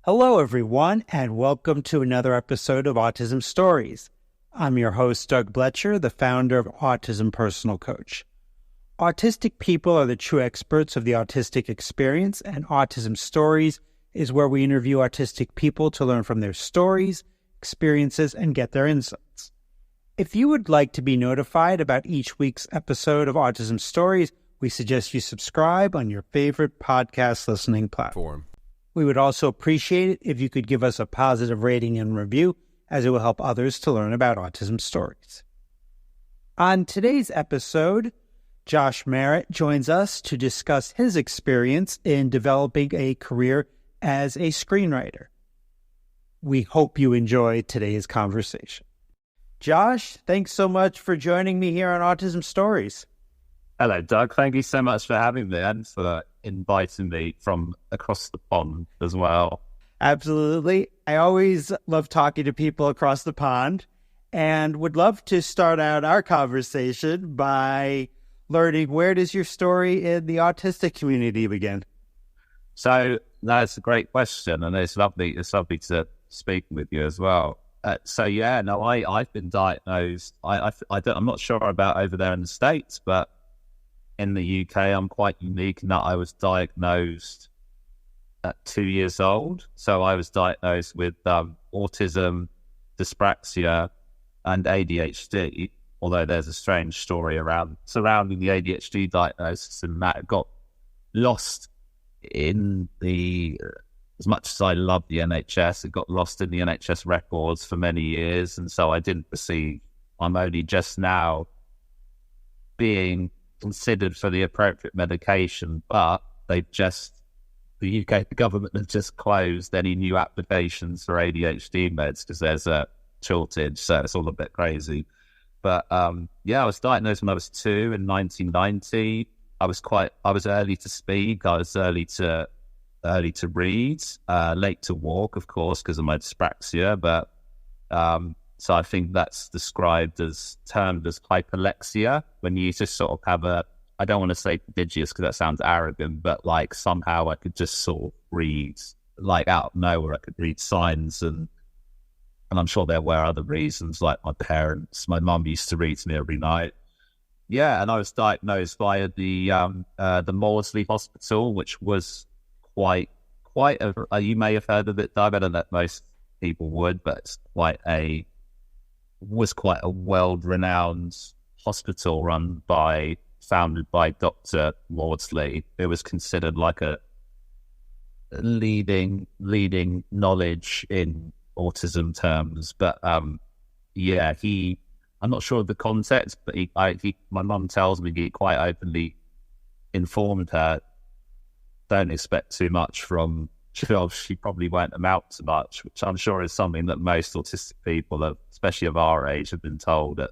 Hello, everyone, and welcome to another episode of Autism Stories. I'm your host, Doug Bletcher, the founder of Autism Personal Coach. Autistic people are the true experts of the autistic experience, and Autism Stories is where we interview autistic people to learn from their stories, experiences, and get their insights. If you would like to be notified about each week's episode of Autism Stories, we suggest you subscribe on your favorite podcast listening platform. We would also appreciate it if you could give us a positive rating and review, as it will help others to learn about autism stories. On today's episode, Josh Merritt joins us to discuss his experience in developing a career as a screenwriter. We hope you enjoy today's conversation. Josh, thanks so much for joining me here on Autism Stories. Hello, Doug. Thank you so much for having me and for inviting me from across the pond as well. Absolutely. I always love talking to people across the pond and would love to start out our conversation by learning, where does your story in the autistic community begin? So that's a great question, and it's lovely to speak with you as well. I've been diagnosed. I'm not sure about over there in the States, but in the UK, I'm quite unique in that I was diagnosed at 2 years old. So I was diagnosed with autism, dyspraxia, and ADHD, although there's a strange story surrounding the ADHD diagnosis, and that got lost in as much as I love the NHS, it got lost in the NHS records for many years, and so I'm only just now being considered for the appropriate medication, but the UK government has just closed any new applications for ADHD meds because there's a shortage, so it's all a bit crazy. But I was diagnosed when I was 2 in 1990. I was early to speak, I was early to read, late to walk, of course, because of my dyspraxia, but so I think that's termed as hyperlexia, when you just sort of have I don't want to say prodigious because that sounds arrogant, but like somehow I could just sort of read, like out of nowhere, I could read signs, and I'm sure there were other reasons, like my mum used to read to me every night. Yeah, and I was diagnosed via the Maudsley Hospital, which was quite you may have heard of it, Doug. I don't know if most people would, but it's quite a world-renowned hospital founded by Dr. Maudsley, who was considered like a leading knowledge in autism terms. But I'm not sure of the context, but my mum tells me he quite openly informed her, don't expect too much from jobs. She probably won't amount to much, which I'm sure is something that most autistic people, especially of our age, have been told that,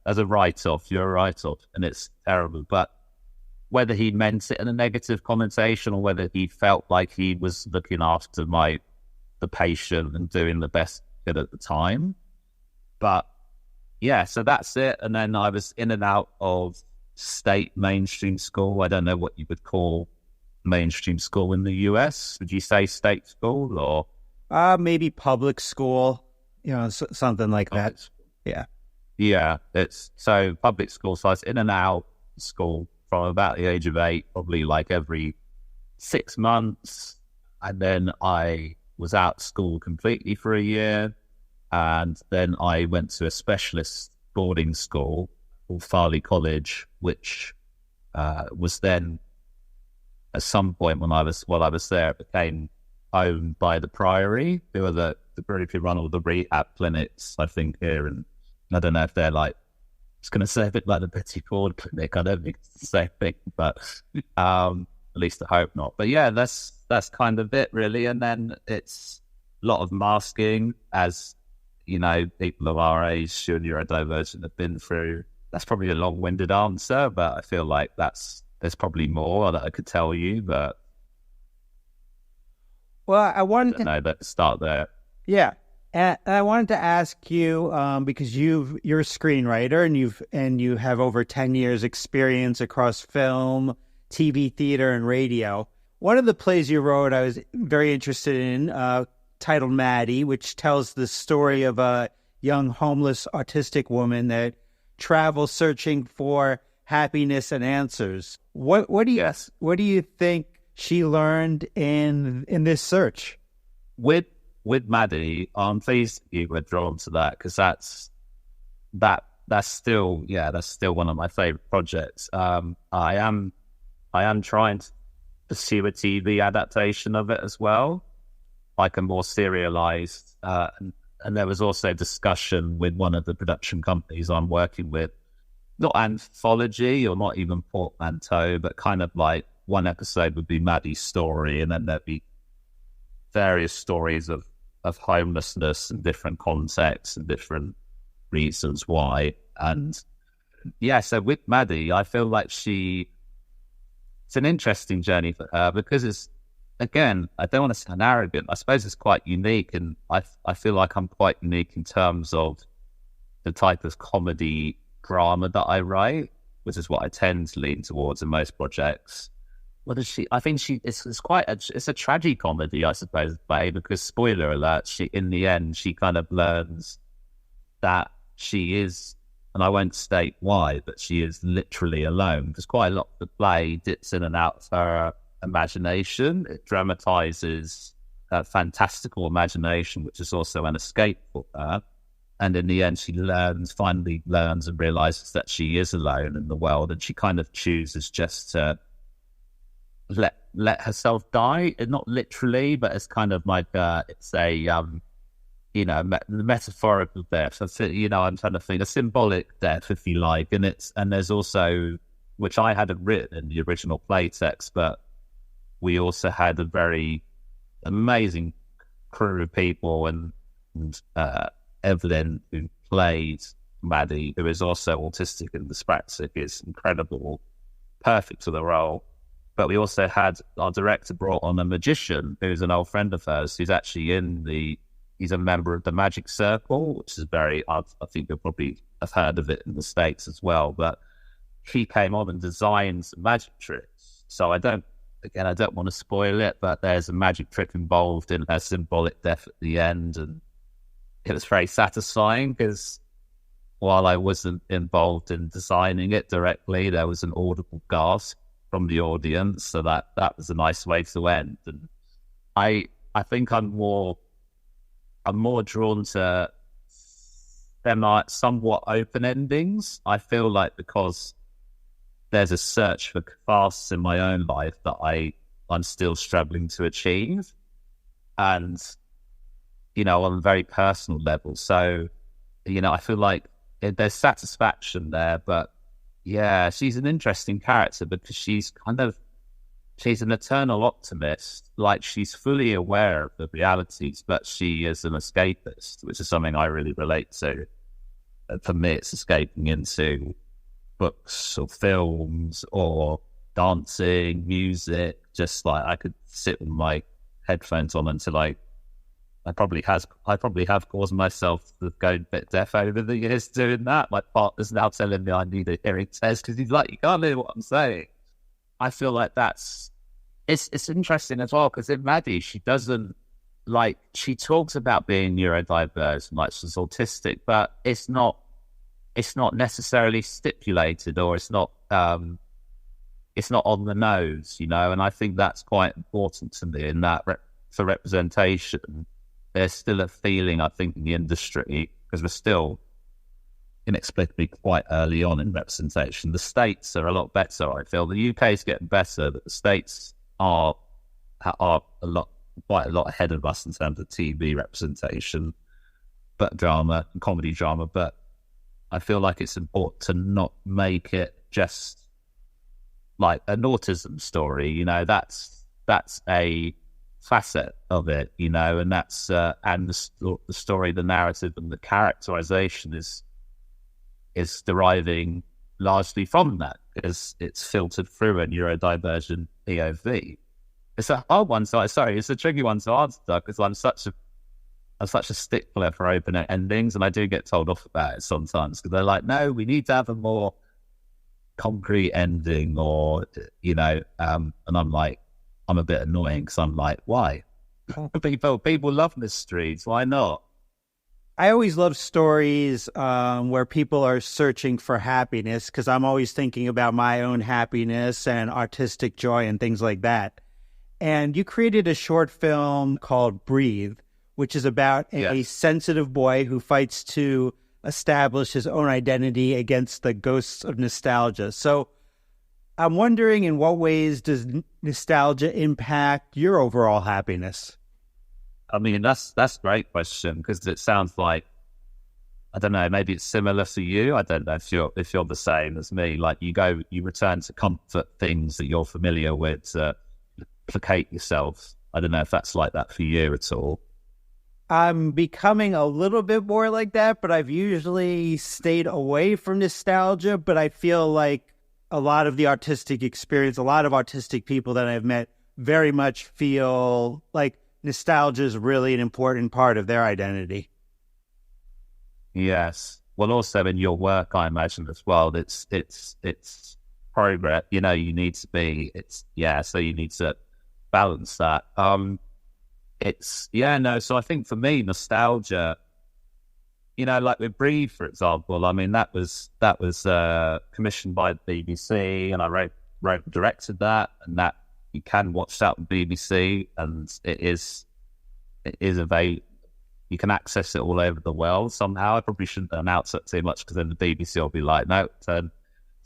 as a write-off, you're a write-off, and it's terrible. But whether he meant it in a negative connotation or whether he felt like he was looking after the patient and doing the best he could at the time. But yeah, so that's it. And then I was in and out of state mainstream school. I don't know what you would call mainstream school in the US. Would you say state school or maybe public school, something like that. Yeah, it's so public school. So I was in and out of school from about the age of 8, probably like every 6 months, and then I was out of school completely for a year, and then I went to a specialist boarding school called Farley College, which was then, at some point while I was there, it became owned by the Priory, who are the group who run all the rehab clinics, I think, here. And I don't know if they're like, I was going to say a bit like the Betty Ford Clinic. I don't think it's the same thing, but at least I hope not. But yeah, that's kind of it, really. And then it's a lot of masking, as people of our age who are neurodivergent have been through. That's probably a long-winded answer, but I feel like there's probably more that I could tell you, but well, I wanted to let's start there. Yeah. And I wanted to ask you, because you're a screenwriter and you have over 10 years experience across film, TV, theater, and radio. One of the plays you wrote I was very interested in, titled Maddie, which tells the story of a young homeless autistic woman that travels searching for happiness and answers. What do you Yes. what do you think she learned in this search? With Maddie, I'm pleased you were drawn to that, because that's still one of my favorite projects. I am trying to pursue a TV adaptation of it as well, like a more serialized. And there was also discussion with one of the production companies I'm working with, not anthology or not even portmanteau, but kind of like one episode would be Maddie's story, and then there'd be various stories of homelessness and different contexts and different reasons why. And yeah, so with Maddie, I feel like it's an interesting journey for her, because it's, again, I don't want to sound arrogant. I suppose it's quite unique, and I feel like I'm quite unique in terms of the type of comedy drama that I write, which is what I tend to lean towards in most projects. What is she? I think it's a tragic comedy, I suppose, because spoiler alert, in the end she kind of learns that she is, and I won't state why, but she is literally alone, because quite a lot of the play dips in and out of her imagination. It dramatizes her fantastical imagination, which is also an escape for her. And in the end, she finally learns and realizes that she is alone in the world, and she kind of chooses just to let herself die, and not literally, but it's kind of like it's a metaphorical death. I'm trying to think, a symbolic death, if you like. And there's also, which I hadn't written in the original play text, but we also had a very amazing crew of people, and Evelyn, who played Maddie, who is also autistic and dyspraxic, is incredible, perfect for the role. But we also had our director brought on a magician who's an old friend of hers, who's actually he's a member of the Magic Circle, which is I think you'll probably have heard of it in the States as well. But he came on and designed some magic tricks. So I don't want to spoil it, but there's a magic trick involved in her symbolic death at the end. And it was very satisfying, because while I wasn't involved in designing it directly, there was an audible gasp from the audience, so that was a nice way to end. And I think I'm more drawn to somewhat open endings. I feel like, because there's a search for catharsis in my own life that I'm still struggling to achieve, and on a very personal level. So I feel like there's satisfaction there, but yeah, she's an interesting character, because she's an eternal optimist. Like, she's fully aware of the realities, but she is an escapist, which is something I really relate to. For me, it's escaping into books or films or dancing, music. Just like, I could sit with my headphones on until I probably have caused myself to go a bit deaf over the years doing that. My partner's now telling me I need a hearing test, because he's like, you can't hear what I'm saying. I feel like it's interesting as well, because in Maddie, she doesn't, she talks about being neurodiverse and like she's autistic, but it's not necessarily stipulated, or it's not on the nose, and I think that's quite important to me, in that for representation. There's still a feeling, I think, in the industry, because we're still inexplicably quite early on in representation. The States are a lot better, I feel. The UK is getting better, but the States are quite a lot ahead of us in terms of TV representation, but comedy drama. But I feel like it's important to not make it just like an autism story. That's a facet of it, and that's and the story, the narrative, and the characterization is deriving largely from that, because it's filtered through a neurodivergent POV. It's a hard one, it's a tricky one to answer, because I'm such a stickler for open endings, and I do get told off about it sometimes, because they're like, no, we need to have a more concrete ending, or and I'm like, I'm a bit annoying because I'm like, why? People love mysteries. Why not? I always love stories where people are searching for happiness because I'm always thinking about my own happiness and artistic joy and things like that. And you created a short film called Breathe, which is about a sensitive boy who fights to establish his own identity against the ghosts of nostalgia. So I'm wondering, in what ways does nostalgia impact your overall happiness? I mean, that's a great question because it sounds like, I don't know, maybe it's similar for you. I don't know if you're the same as me. Like you return to comfort things that you're familiar with to placate yourself. I don't know if that's like that for you at all. I'm becoming a little bit more like that, but I've usually stayed away from nostalgia. But I feel like a lot of the artistic experience, a lot of autistic people that I've met very much feel like nostalgia is really an important part of their identity. Yes. Well, also in your work, I imagine as well, it's progress. You know, you need to be, so you need to balance that. So I think for me, nostalgia, you know, like with Breathe, for example, I mean, that was commissioned by the BBC, and I wrote and directed that, and that you can watch that on BBC, and it is available. You can access it all over the world somehow. I probably shouldn't announce it too much because then the BBC will be like, no, turn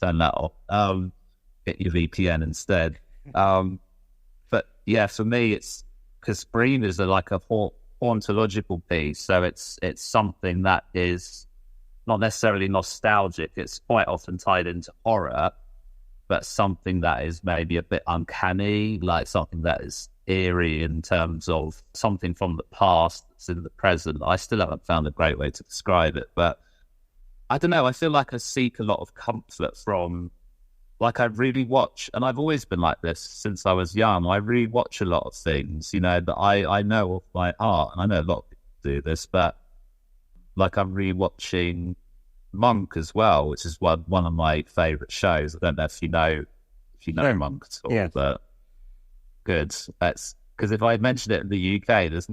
that off. Get your VPN instead. But yeah, for me, it's because Breathe is like a ontological piece, so it's something that is not necessarily nostalgic. It's quite often tied into horror, but something that is maybe a bit uncanny, like something that is eerie in terms of something from the past that's in the present. I still haven't found a great way to describe it, but I don't know. I feel like I seek a lot of comfort from, like, I really watch, and I've always been like this since I was young. I really watch a lot of things, you know, that I know of my art, and I know a lot of people do this, but like I'm rewatching Monk as well, which is one of my favorite shows. I don't know if you know Monk at all, but good. That's because if I mention it in the UK, there's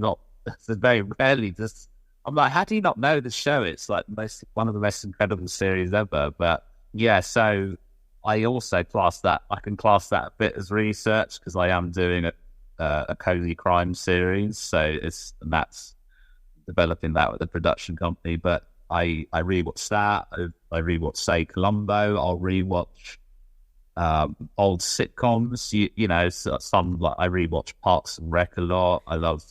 very rarely just. I'm like, how do you not know the show? It's like one of the most incredible series ever. But yeah, so I also I can class that a bit as research because I am doing a cozy crime series. So that's developing that with the production company. But I rewatch that. I rewatch, say, Columbo. I'll rewatch old sitcoms. You know, some, like, I rewatch Parks and Rec a lot. I love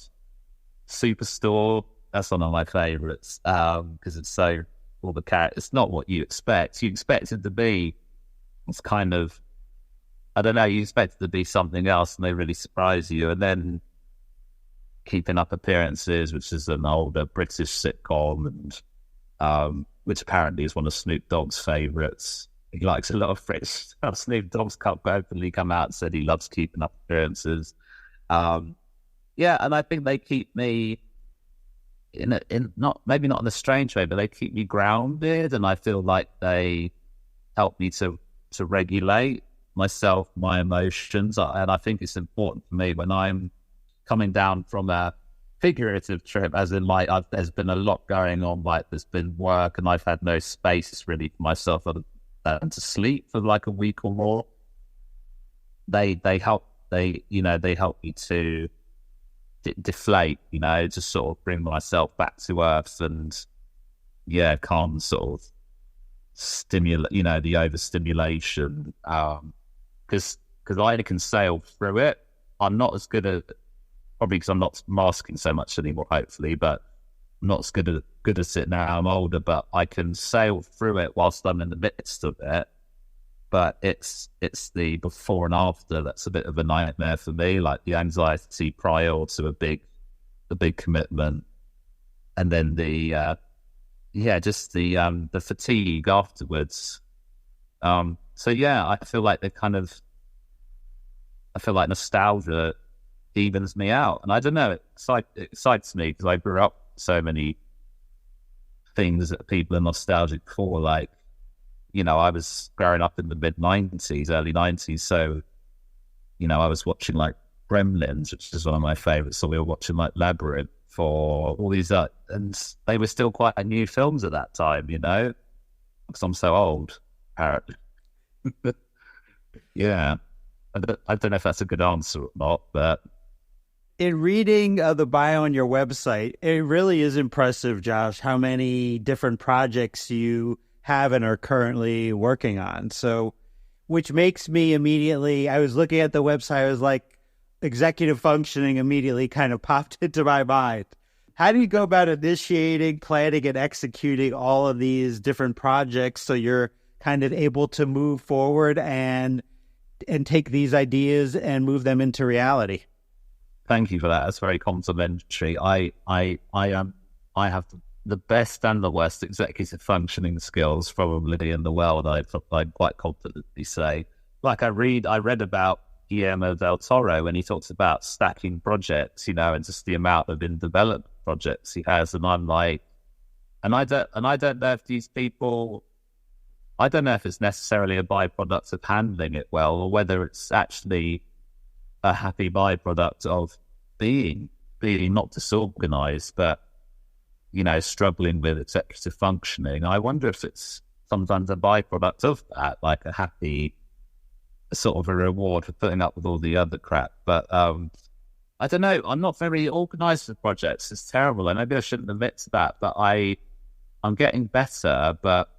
Superstore. That's one of my favorites because it's so, all the characters. It's not what you expect. You expect it to be. It's kind of, I don't know. You expect it to be something else, and they really surprise you. And then Keeping Up Appearances, which is an older British sitcom, and which apparently is one of Snoop Dogg's favorites. He likes a lot of British stuff. Snoop Dogg's openly come out and said he loves Keeping Up Appearances. And I think they keep me in not in a strange way, but they keep me grounded, and I feel like they help me to regulate myself, my emotions, and I think it's important for me when I'm coming down from a figurative trip, as in, like, there's been a lot going on, like there's been work, and I've had no space really for myself other than to sleep for like a week or more. They help me to deflate, you know, to sort of bring myself back to earth, and calm sort of stimulate, you know, the overstimulation, because I can sail through it. I'm not as good at, probably because I'm not masking so much anymore, hopefully, but I'm not as good at it now. I'm older, but I can sail through it whilst I'm in the midst of it. But it's the before and after that's a bit of a nightmare for me, like the anxiety prior to a big commitment, and then the fatigue afterwards. I feel like nostalgia evens me out, and I don't know, it excites me because I grew up with so many things that people are nostalgic for, like, you know, I was growing up in the mid-90s, early 90s, so, you know, I was watching like Gremlins, which is one of my favorites. So we were watching like Labyrinth for all these, and they were still quite new films at that time, you know, because I'm so old, apparently. Yeah. I don't know if that's a good answer or not, but in reading the bio on your website, it really is impressive, Josh, how many different projects you have and are currently working on. So, which makes me immediately, I was looking at the website, I was like, executive functioning immediately kind of popped into my mind. How do you go about initiating, planning, and executing all of these different projects so you're kind of able to move forward and take these ideas and move them into reality? Thank you for that. That's very complimentary. I have the best and the worst executive functioning skills probably in the world. I'd quite confidently say. Like I read about Guillermo del Toro when he talks about stacking projects, you know, and just the amount of in development projects he has, and I'm like, and I don't know if these people, I don't know if it's necessarily a byproduct of handling it well, or whether it's actually a happy byproduct of being not disorganized, but, you know, struggling with executive functioning. I wonder if it's sometimes a byproduct of that, like a happy sort of a reward for putting up with all the other crap. But I don't know. I'm not very organized with projects. It's terrible. And maybe I shouldn't admit to that, but I'm getting better. But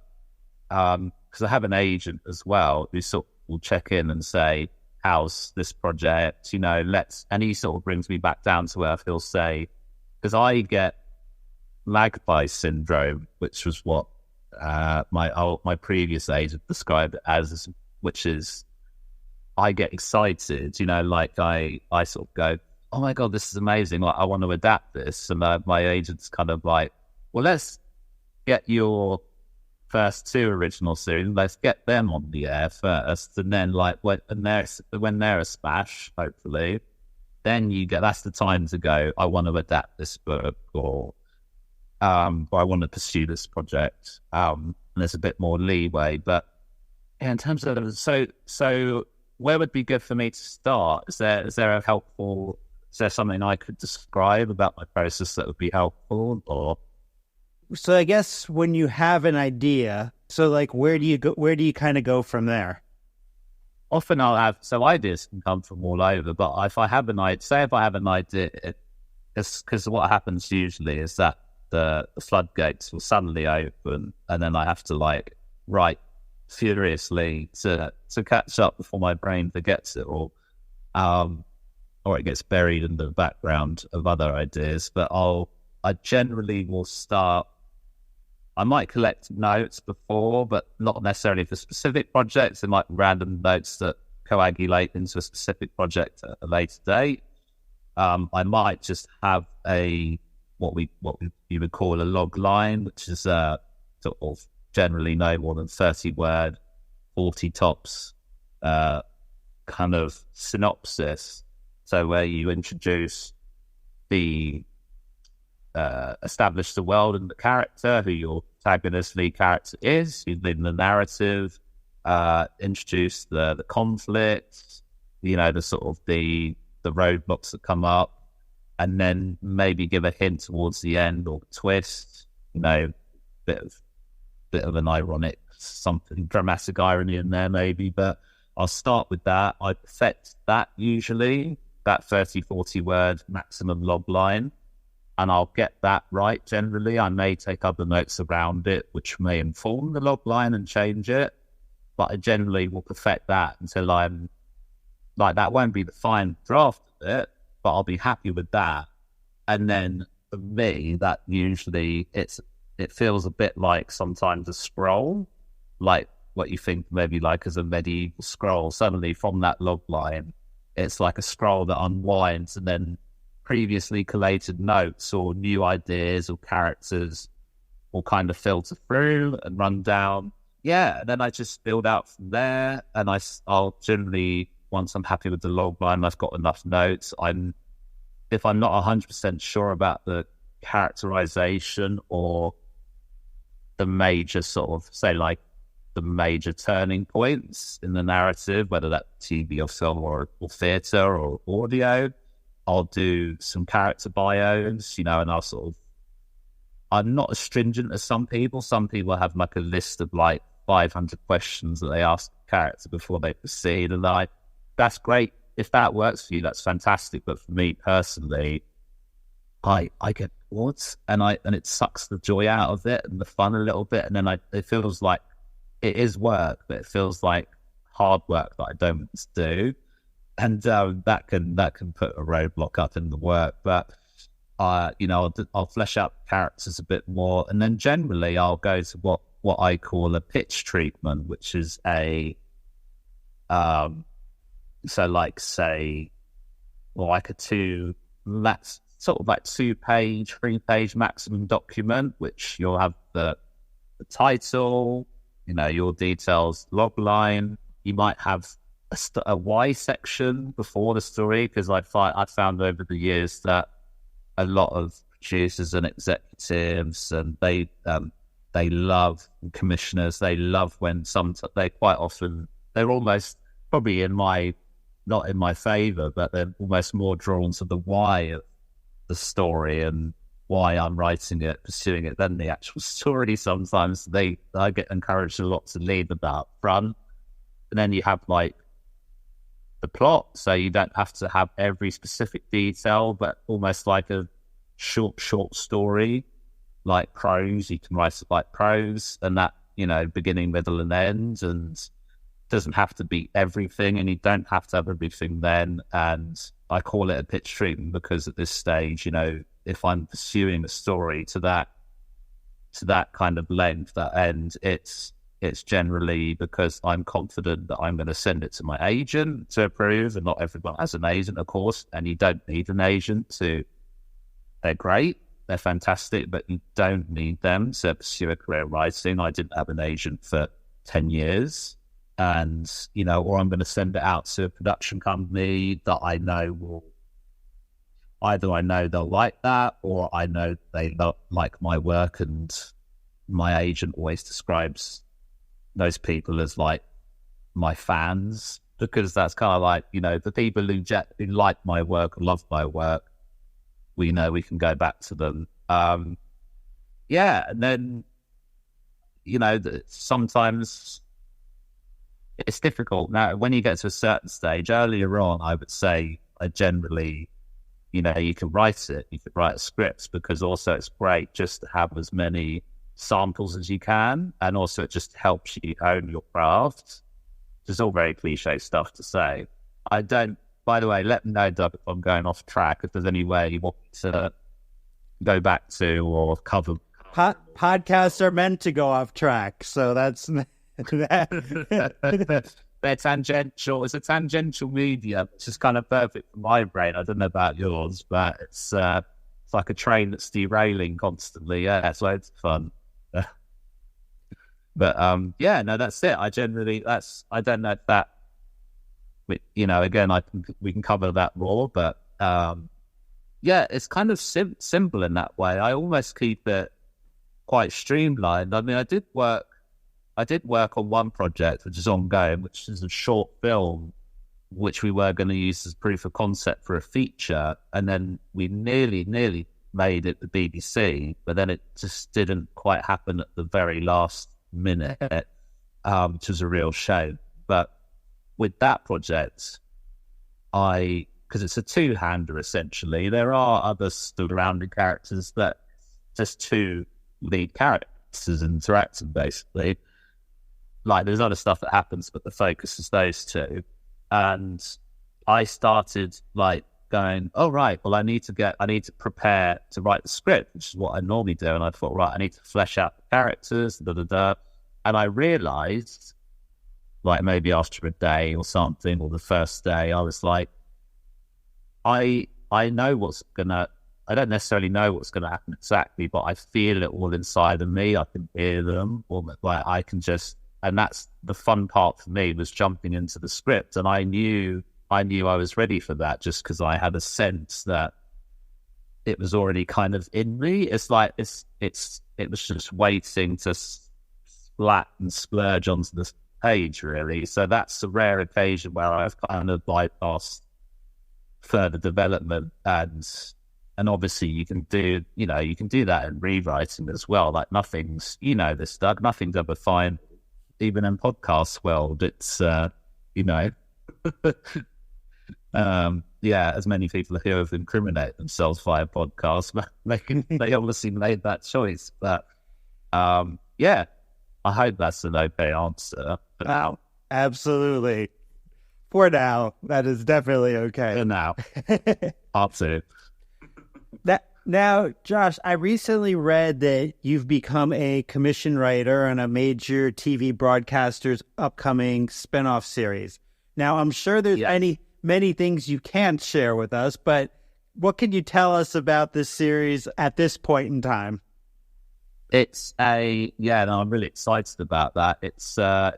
because I have an agent as well who sort of will check in and say, how's this project? You know, and he sort of brings me back down to earth. He'll say, because I get magpie syndrome, which was what my previous agent described it as, which is I get excited, you know, like I sort of go, oh my God, this is amazing. Like I want to adapt this. And my agent's kind of like, well, let's get your first 2 original series, let's get them on the air first. And then like when they're a smash, hopefully, then that's the time to go, I want to adapt this book, or I want to pursue this project. And there's a bit more leeway. But yeah, in terms of, so where would be good for me to start? Is there something I could describe about my process that would be helpful? Or so I guess when you have an idea, so like where do you kind of go from there? Often ideas can come from all over, but if I have an idea, because what happens usually is that the floodgates will suddenly open, and then I have to like write furiously to catch up before my brain forgets it, or it gets buried in the background of other ideas. But I generally will start. I might collect notes before, but not necessarily for specific projects. They might be random notes that coagulate into a specific project at a later date. I might just have what you would call a log line, which is sort of generally no more than 30 word, 40 tops kind of synopsis. So where you introduce establish the world and the character, who your protagonist lead character is, you lead the narrative, introduce the conflict, you know, the sort of the roadblocks that come up, and then maybe give a hint towards the end or twist, you know, bit of an ironic, something dramatic irony in there maybe. But I'll start with that. I perfect that usually, that 30, 40 word maximum log line. And I'll get that right generally. I may take other notes around it, which may inform the log line and change it. But I generally will perfect that until I'm like, that won't be the final draft of it, but I'll be happy with that. And then for me, that usually it feels a bit like sometimes a scroll, like what you think maybe like as a medieval scroll. Suddenly from that log line, it's like a scroll that unwinds, and then previously collated notes or new ideas or characters will kind of filter through and run down. Yeah, and then I just build out from there. And I'll generally, once I'm happy with the log line, I've got enough notes. If I'm not 100% sure about the characterization or the major sort of, say, like the major turning points in the narrative, whether that's TV or film or theatre or audio. I'll do some character bios, and I'm not as stringent as some people. Some people have like a list of like 500 questions that they ask the character before they proceed. And that's great. If that works for you, that's fantastic. But for me personally, I get bored and it sucks the joy out of it and the fun a little bit. And then it feels like it is work, but it feels like hard work that I don't want to do. And that can put a roadblock up in the work. But I'll flesh out characters a bit more, and then generally I'll go to what I call a pitch treatment, which is a like a 2-page, 3-page maximum document, which you'll have the title, your details, log line. You might have a why section before the story, because I found over the years that a lot of producers and executives, and they love commissioners. They love when they quite often, they're almost probably not in my favor, but they're almost more drawn to the why of the story and why I'm writing it, pursuing it, than the actual story. Sometimes I get encouraged a lot to lead about front, and then you have like the plot, so you don't have to have every specific detail, but almost like a short story, like prose. You can write it like prose, and that, beginning, middle, and end, and doesn't have to be everything, and you don't have to have everything then. And I call it a pitch treatment because at this stage, if I'm pursuing a story to that kind of length, that end, it's generally because I'm confident that I'm going to send it to my agent to approve, and not everyone has an agent, of course, and you don't need an agent they're great, they're fantastic, but you don't need them to pursue a career in writing. I didn't have an agent for 10 years, and, or I'm going to send it out to a production company that I know I know they'll like that, or I know they like my work, and my agent always describes those people as like my fans, because that's kind of like, the people who like my work and love my work, we know we can go back to them. And then, sometimes it's difficult. Now, when you get to a certain stage, earlier on, I would say I generally, you can write it, you could write scripts, because also it's great just to have as many samples as you can, and also it just helps you own your craft. It's all very cliche stuff to say. I don't, by the way, let me know, Doug, if I'm going off track, if there's any way you want to go back to or cover. Podcasts are meant to go off track, so that's they're tangential. It's a tangential medium, which is kind of perfect for my brain. I don't know about yours, but it's like a train that's derailing constantly. Yeah, it's loads of fun. But no, that's it. I don't know if that, again, we can cover that more, but it's kind of simple in that way. I almost keep it quite streamlined. I mean, I did work on one project which is ongoing, which is a short film, which we were going to use as proof of concept for a feature, and then we nearly made it the BBC, but then it just didn't quite happen at the very last minute, which was a real shame. But with that project, because it's a two-hander essentially, there are other surrounding characters, but just two lead characters interacting basically. Like, there's other stuff that happens, but the focus is those two. And I started like going, oh, right, well, I need to prepare to write the script, which is what I normally do. And I thought, right, I need to flesh out the characters, And I realized, like, maybe after a day or something, or the first day, I was like, I don't necessarily know what's gonna happen exactly, but I feel it all inside of me. I can hear them, or like I can just, and that's the fun part for me, was jumping into the script. And I knew I was ready for that, just because I had a sense that it was already kind of in me. It's like it was just waiting to splat and splurge onto the page, really. So that's a rare occasion where I've kind of bypassed further development, and obviously you can do that in rewriting as well. Like nothing's, this stuff, nothing's ever fine, even in podcast world. It's as many people who have incriminated themselves via podcasts, they obviously made that choice. But I hope that's an okay answer for now. Absolutely. For now, that is definitely okay. For now. Up to. Now, Josh, I recently read that you've become a commission writer on a major TV broadcaster's upcoming spinoff series. Now, I'm sure there's many things you can't share with us, but what can you tell us about this series at this point in time? I'm really excited about that. It's a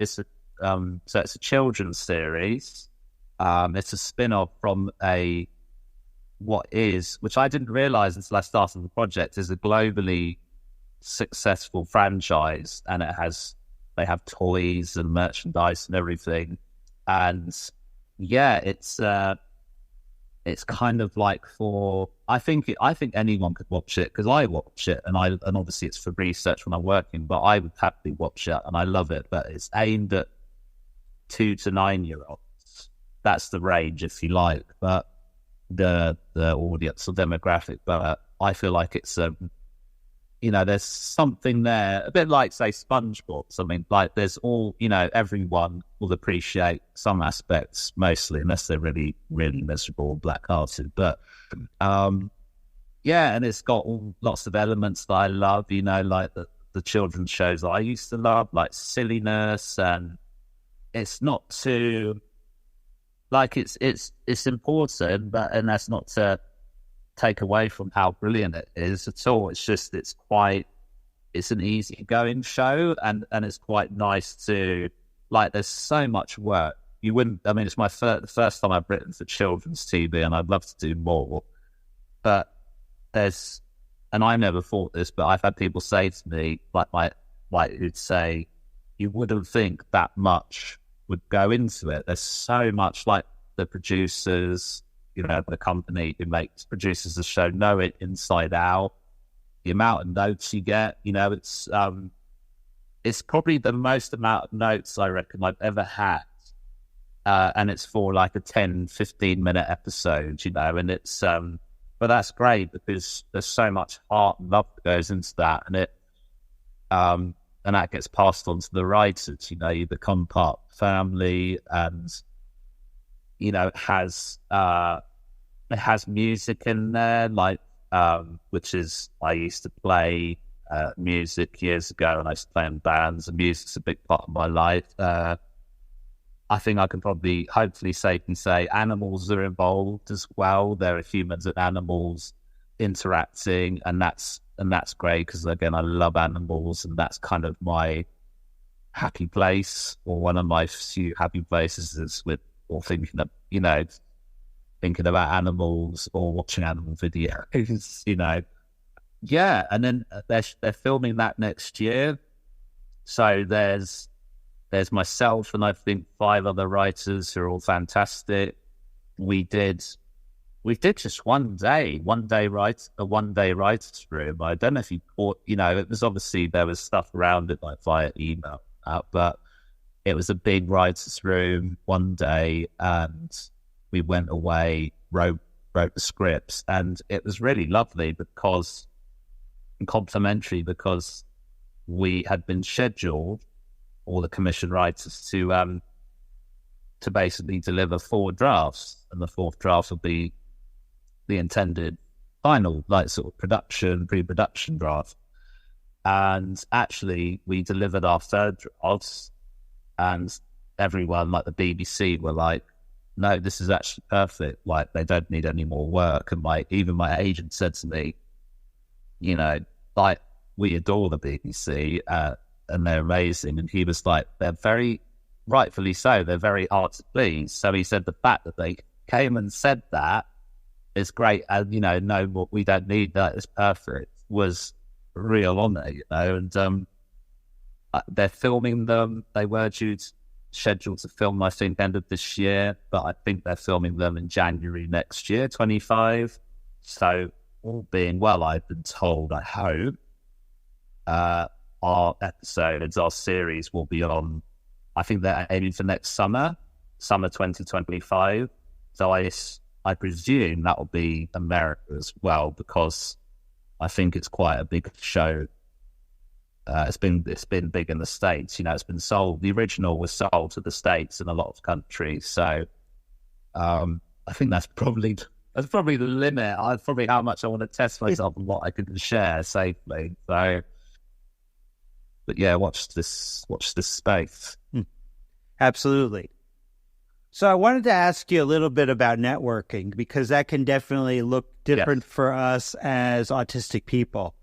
children's series. It's a spin-off from which I didn't realize until I started the project, is a globally successful franchise, and they have toys and merchandise and everything. And it's kind of like I think anyone could watch it, because I watch it, and obviously it's for research when I'm working, but I would happily watch it and I love it. But it's aimed at 2 to 9-year-olds. That's the range, if you like, but the audience or demographic. But I feel like it's there's something there, a bit like, say, SpongeBob, something like there's everyone will appreciate some aspects, mostly, unless they're really, really miserable and black-hearted. But, and it's got lots of elements that I love, like the children's shows that I used to love, like silliness, and it's not too, like, it's important, and that's not to take away from how brilliant it is at all. It's just it's an easy-going show, and it's quite nice to, like, there's so much work. It's my the first time I've written for children's TV, and I'd love to do more. But and I never thought this, but I've had people say to me, who'd say, you wouldn't think that much would go into it. There's so much, like, the producers, the company who produces the show know it inside out. The amount of notes you get, it's probably the most amount of notes I reckon I've ever had. And it's for like a 10, 15-minute episode, and it's, but that's great because there's so much heart and love that goes into that. And and that gets passed on to the writers, you become part of the family, and it has music in there, like, which is, I used to play music years ago, and I used to play in bands, and music's a big part of my life. I think I can probably, hopefully safely say, animals are involved as well. There are humans and animals interacting, and that's great, because, again, I love animals, and that's kind of my happy place, or one of my few happy places is thinking about animals or watching animal videos, and then they're filming that next year. So there's myself and I think 5 other writers who are all fantastic. We did just one day writers room. I don't know if you caught, it was obviously, there was stuff around it, like via email, but it was a big writers room one day, and we went away, wrote the scripts, and it was really lovely and complimentary, because we had been scheduled, all the commission writers, to basically deliver 4 drafts, and the 4th draft will be the intended final, like, sort of pre-production draft. And actually, we delivered our 3rd drafts, and everyone, like the BBC, were like, no, this is actually perfect. Like, they don't need any more work. And even my agent said to me, like, we adore the BBC, and they're amazing. And he was like, they're very, rightfully so, they're very hard to please. So he said the fact that they came and said that is great. And, no, what we don't need that is perfect, was real honour, and they're filming them. They were scheduled to film, I think, end of this year, but I think they're filming them in January next year, 25. So all being well, I've been told, I hope, our series will be on, I think they're aiming for next summer 2025. So I presume that will be America as well, because I think it's quite a big show. It's been big in the States. It's been sold. The original was sold to the States in a lot of countries. So I think that's probably the limit. Probably how much I want to test myself and what I can share safely. So, but yeah, watch this space. Absolutely. So I wanted to ask you a little bit about networking, because that can definitely look different for us as autistic people.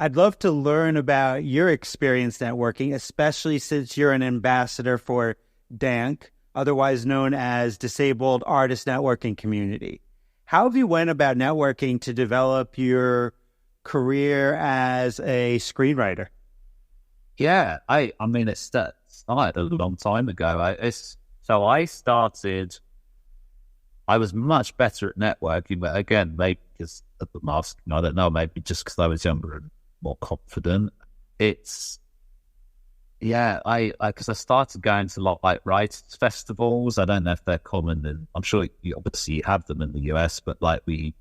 I'd love to learn about your experience networking, especially since you're an ambassador for DANC, otherwise known as Disabled Artist Networking Community. How have you went about networking to develop your career as a screenwriter? Yeah, I mean, it started a long time ago. I was much better at networking, but again, maybe because of the mask, I don't know, maybe just because I was younger and more confident. Because I started going to a lot like writers festivals. I don't know if they're common, and I'm sure you obviously have them in the US, but like we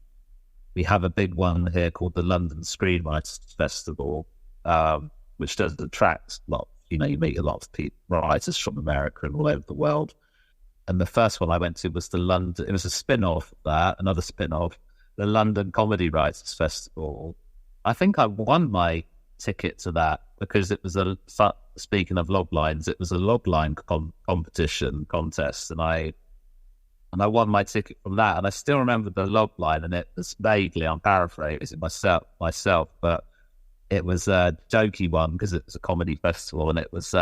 have a big one here called the London Screenwriters Festival, which does attract a lot. You meet a lot of people, writers from America and all over the world. And the first one I went to was it was a spin-off of that, another spin-off, the London Comedy Writers Festival. I think I won my ticket to that because it was speaking of log lines, it was a log line contest, and I won my ticket from that. And I still remember the log line, and it was vaguely, I'm paraphrasing myself, but it was a jokey one because it was a comedy festival, and it was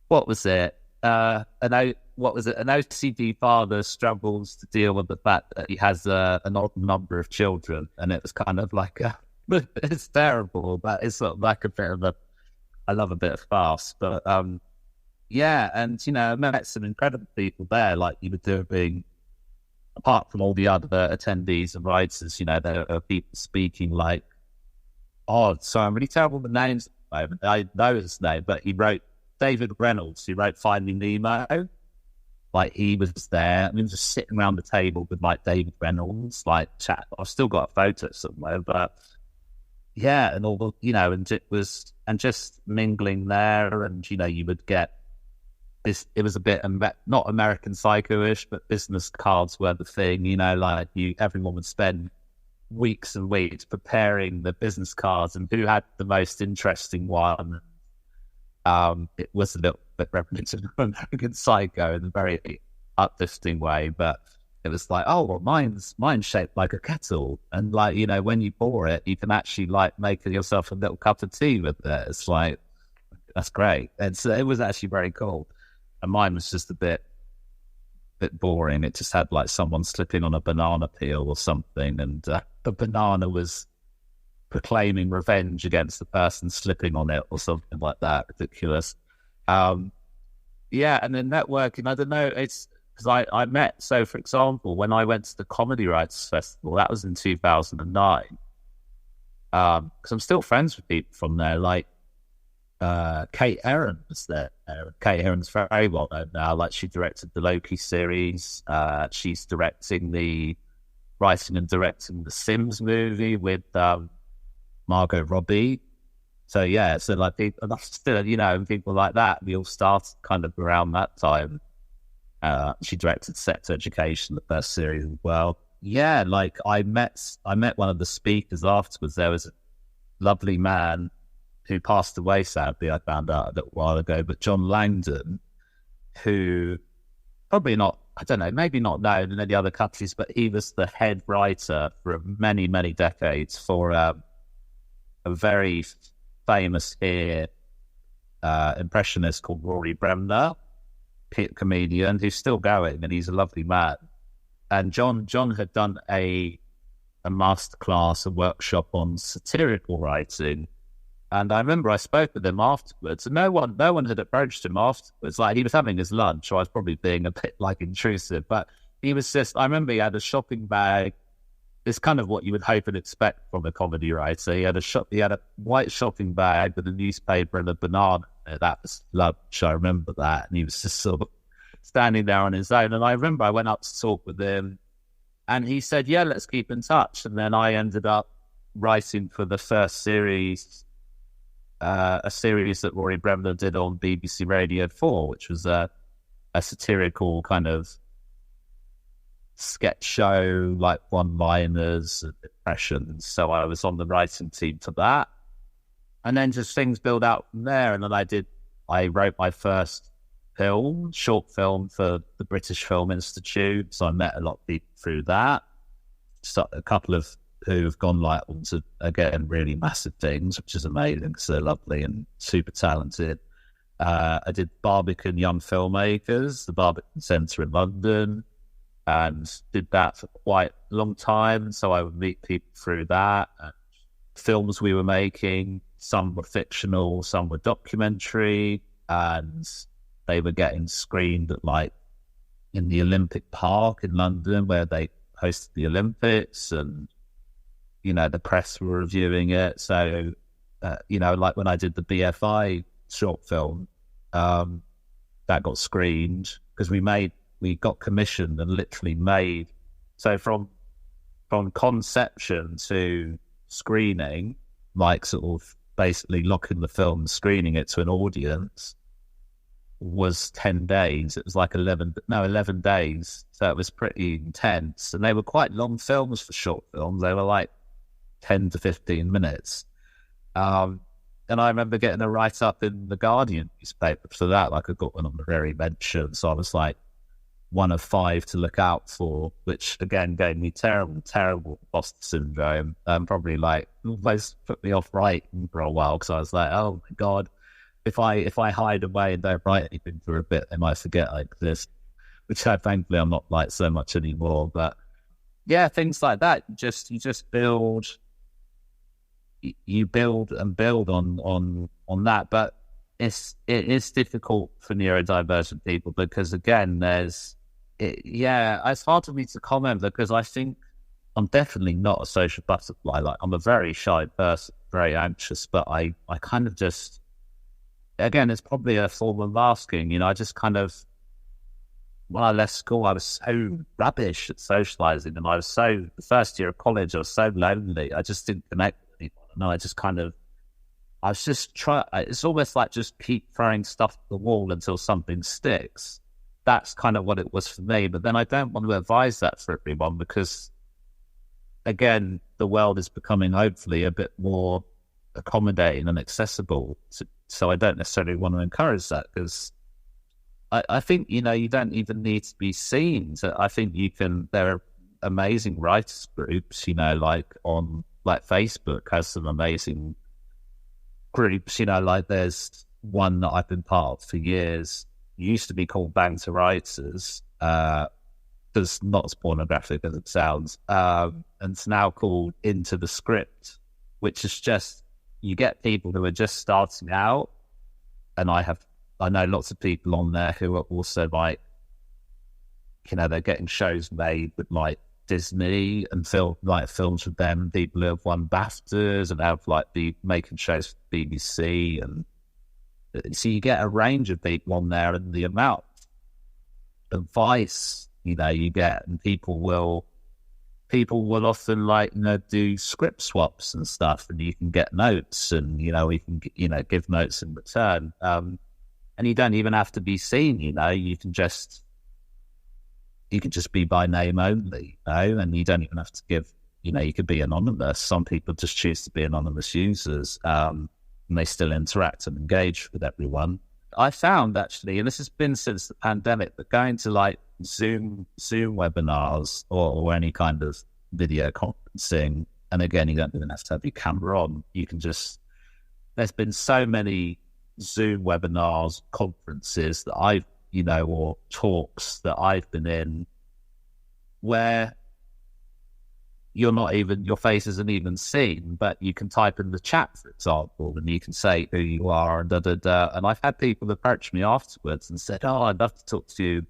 what was it? An OCD father struggles to deal with the fact that he has an odd number of children, and it was kind of like it's terrible, but it's sort of like a bit of I love a bit of farce, but and I met some incredible people there, like you were doing. Apart from all the other attendees and writers, there are people speaking like, so I'm really terrible with names at the moment. I know his name, but he wrote David Reynolds, who wrote Finding Nemo. Like, he was there. I mean, just sitting around the table with like David Reynolds, like chat. I've still got a photo somewhere, but yeah, and all and it was, and just mingling there, and you would get this. It was a bit not American Psycho-ish, but business cards were the thing. Like everyone would spend weeks and weeks preparing the business cards and who had the most interesting one. It was a little bit reminiscent of American Psycho in a very uplifting way, but it was like, oh, well, mine's shaped like a kettle, and like when you pour it, you can actually like make yourself a little cup of tea with it. It's like, that's great, and so it was actually very cool. And mine was just a bit boring. It just had like someone slipping on a banana peel or something, and the banana was proclaiming revenge against the person slipping on it or something like that. Ridiculous. And then networking, I don't know, it's because I met, so for example, when I went to the Comedy Writers Festival, that was in 2009, because I'm still friends with people from there, like Kate Erin was there. Kate Erin's very well known now. Like, she directed the Loki series. She's writing and directing the Sims movie with Margot Robbie. So like people, and that's still, people like that. We all started kind of around that time. She directed Sex Education, the first series as well. Yeah, like I met one of the speakers afterwards. There was a lovely man who passed away, sadly, I found out a little while ago, but John Langdon, who probably not, I don't know, maybe not known in any other countries, but he was the head writer for many, many decades for a very famous here impressionist called Rory Bremner, comedian, who's still going, and he's a lovely man. And John had done a masterclass, a workshop on satirical writing And I remember I spoke with him afterwards, and no one had approached him afterwards. Like, he was having his lunch, so I was probably being a bit like intrusive, but he was just, I remember he had a shopping bag. It's kind of what you would hope and expect from a comedy writer. He had a white shopping bag with a newspaper and a banana. That was lunch. I remember that. And he was just sort of standing there on his own. And I remember I went up to talk with him, and he said, yeah, let's keep in touch. And then I ended up writing for the first series, a series that Rory Bremner did on BBC Radio 4, which was a satirical kind of sketch show, like one-liners and impressions. So I was on the writing team for that. And then just things build out from there. And then I wrote my first short film for the British Film Institute. So I met a lot of people through that. So a couple of who have gone like on to, again, really massive things, which is amazing because they're lovely and super talented. I did Barbican Young Filmmakers, the Barbican Centre in London, and did that for quite a long time. So I would meet people through that. And films we were making, some were fictional, some were documentary, and they were getting screened at, like, in the Olympic Park in London, where they hosted the Olympics, and, you know, the press were reviewing it. So, you know, like when I did the BFI short film, that got screened because we got commissioned and literally made. So from conception to screening, like sort of basically locking the film, screening it to an audience, was 10 days. It was like 11 days. So it was pretty intense. And they were quite long films for short films. They were like 10 to 15 minutes. And I remember getting a write-up in the Guardian newspaper for that. Like, I got an honorary mention. So I was like one of 5 to look out for, which again gave me terrible imposter syndrome. Probably like almost put me off writing for a while, because I was like, oh my God, if I hide away and don't write anything for a bit, they might forget I exist, which thankfully I'm not like so much anymore. But yeah, things like that. You just build. You build and build on that, but it is difficult for neurodivergent people because, again, it's hard for me to comment because I think I'm definitely not a social butterfly. Like, I'm a very shy person, very anxious, but I kind of just, again, it's probably a form of masking. You know, I just kind of, when I left school, I was so rubbish at socializing, and the first year of college, I was so lonely. I just didn't connect with anyone. And I just kind of, I was just it's almost like just keep throwing stuff at the wall until something sticks. That's kind of what it was for me. But then I don't want to advise that for everyone because, again, the world is becoming hopefully a bit more accommodating and accessible. So I don't necessarily want to encourage that because I think, you know, you don't even need to be seen. So I think there are amazing writers groups, you know, like Facebook has some amazing groups, you know, like there's one that I've been part of for years. It used to be called Banter Writers. It's not as pornographic as it sounds. And it's now called Into the Script, which is just, you get people who are just starting out. And I know lots of people on there who are also like, you know, they're getting shows made with like Disney and films with them, people who have won BAFTAs and have like the making shows for BBC, and so you get a range of people on there, and the amount of advice, you know, you get, and people will often, like, you know, do script swaps and stuff, and you can get notes, and, you know, we can, you know, give notes in return, and you don't even have to be seen, you know, you can just be by name only, you know, and you don't even have to give, you know, you could be anonymous. Some people just choose to be anonymous users, and they still interact and engage with everyone. I found, actually, and this has been since the pandemic, that going to like Zoom webinars or any kind of video conferencing, and again, you don't even have to have your camera on, you can just, there's been so many Zoom webinars, conferences that I've, you know, or talks that I've been in where your face isn't even seen, but you can type in the chat, for example, and you can say who you are and da da da. And I've had people approach me afterwards and said, "Oh, I'd love to talk to you."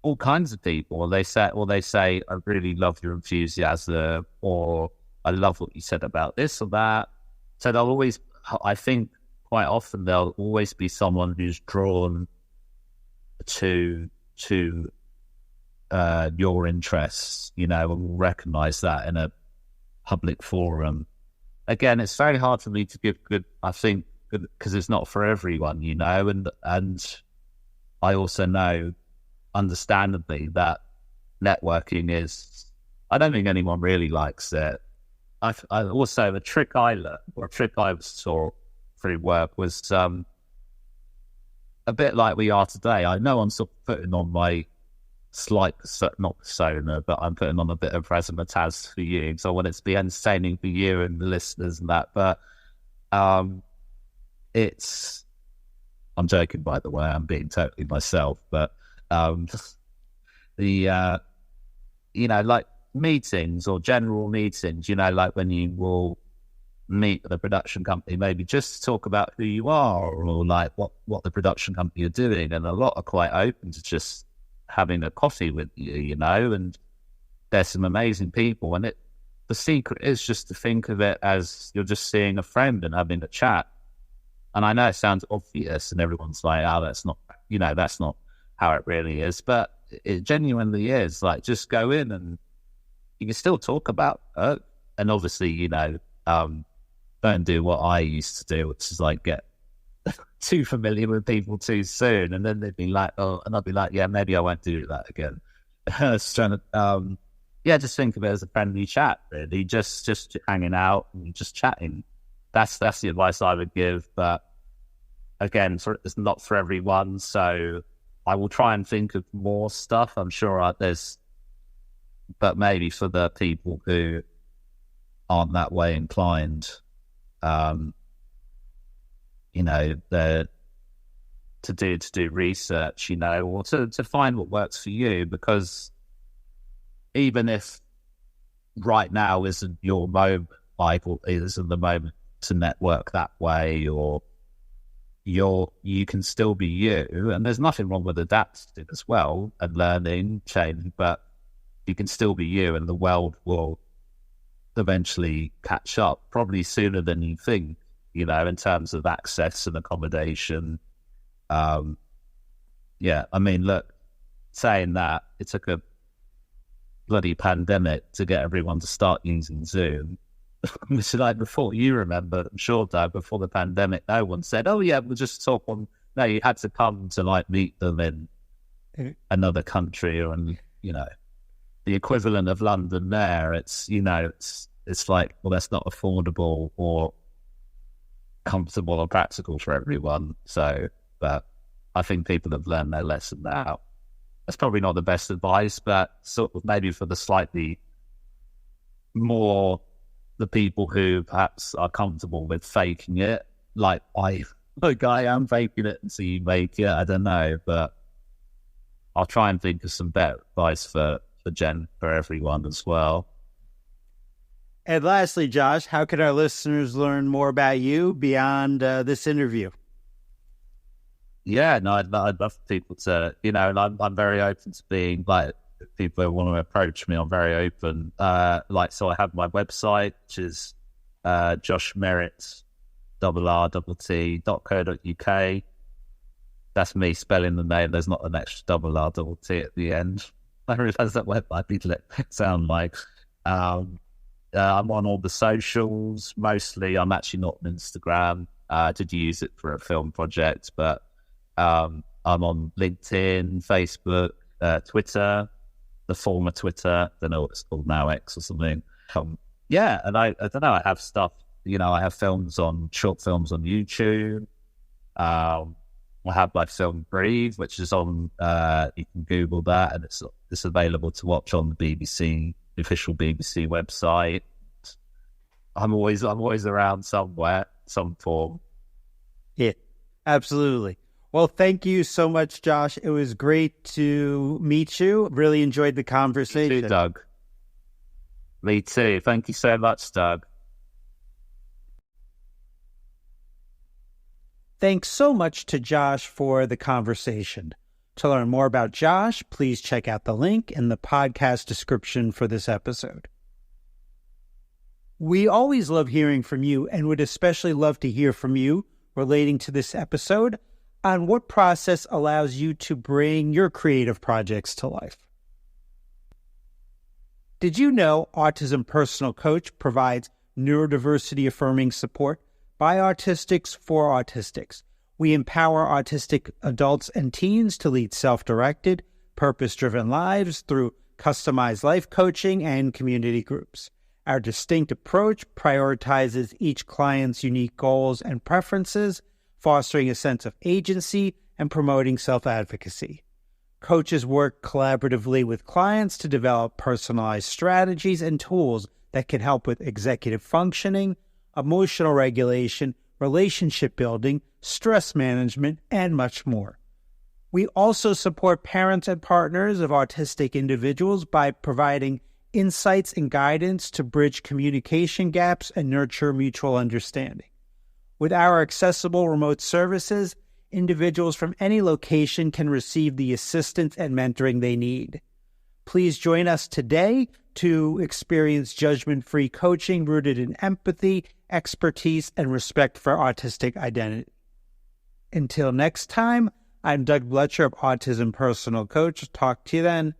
All kinds of people. They say, "I really love your enthusiasm," or "I love what you said about this or that." So they'll always, I think, quite often there'll always be someone who's drawn to your interests, and will recognize that in a public forum. Again, it's very hard for me to give good, I think, because it's not for everyone, and I also know, understandably, that networking is, I don't think anyone really likes it. I also, a trick I learned, or a trick I saw through work was a bit like we are today. I know I'm sort of putting on my slight, not persona, but I'm putting on a bit of razzmatazz for you, so I want it to be entertaining for you and the listeners and that. But I'm joking, by the way. I'm being totally myself. But like meetings or general meetings, like when you will meet the production company, maybe just to talk about who you are or like what the production company are doing, and a lot are quite open to just having a coffee with you, and there's some amazing people. And the secret is just to think of it as you're just seeing a friend and having a chat. And I know it sounds obvious and everyone's like, "Oh, that's not how it really is," but it genuinely is. Like, just go in and you can still talk about it. And obviously, don't do what I used to do, which is like get too familiar with people too soon, and then they'd be like, "Oh," and I'd be like, "Yeah, maybe I won't do that again." Just trying to, just think of it as a friendly chat, really, just hanging out and just chatting. That's the advice I would give. But again, it's not for everyone, so I will try and think of more stuff. I'm sure there's, but maybe for the people who aren't that way inclined, to do research, or to find what works for you, because even if right now isn't your moment, like, or isn't the moment to network that way, or you can still be you, and there's nothing wrong with adapting as well and learning, change, but you can still be you, and the world will eventually catch up, probably sooner than you think, in terms of access and accommodation. I mean, look, saying that, it took a bloody pandemic to get everyone to start using Zoom. Which is like, before, you remember, I'm sure, Doug, before the pandemic, no one said, "Oh yeah, we'll just talk on." No, you had to come to like meet them in another country, or the equivalent of London there. It's it's like, well, that's not affordable or comfortable or practical for everyone. So, but I think people have learned their lesson now. That's probably not the best advice, but sort of maybe for the slightly more, the people who perhaps are comfortable with faking it, like I am faking it and so you make it. I don't know, but I'll try and think of some better advice for everyone as well. And lastly, Josh, how can our listeners learn more about you beyond this interview? Yeah, no, I'd love people to, and I'm very open to being, like, if people want to approach me, I'm very open. So I have my website, which is joshmerritt.co.uk. That's me spelling the name. There's not an extra double R double T at the end. I realize that might be sound like. I'm on all the socials. Mostly, I'm actually not on Instagram. I did use it for a film project, but I'm on LinkedIn, Facebook, Twitter, the former Twitter. I don't know what it's called now, X or something. And I don't know. I have stuff. I have short films on YouTube. I have my film Breathe, which is on. You can Google that, and it's available to watch on the BBC, the official BBC website. I'm always around somewhere, some form. Yeah, absolutely. Well, thank you so much, Josh. It was great to meet you. Really enjoyed the conversation. You too, Doug. Me too. Thank you so much, Doug. Thanks so much to Josh for the conversation. To learn more about Josh, please check out the link in the podcast description for this episode. We always love hearing from you and would especially love to hear from you relating to this episode on what process allows you to bring your creative projects to life. Did you know Autism Personal Coach provides neurodiversity affirming support by autistics for autistics? We empower autistic adults and teens to lead self-directed, purpose-driven lives through customized life coaching and community groups. Our distinct approach prioritizes each client's unique goals and preferences, fostering a sense of agency and promoting self-advocacy. Coaches work collaboratively with clients to develop personalized strategies and tools that can help with executive functioning, emotional regulation, relationship building, stress management, and much more. We also support parents and partners of autistic individuals by providing insights and guidance to bridge communication gaps and nurture mutual understanding. With our accessible remote services, individuals from any location can receive the assistance and mentoring they need. Please join us today to experience judgment-free coaching rooted in empathy, expertise, and respect for autistic identity. Until next time, I'm Doug Bletcher of Autism Personal Coach. Talk to you then.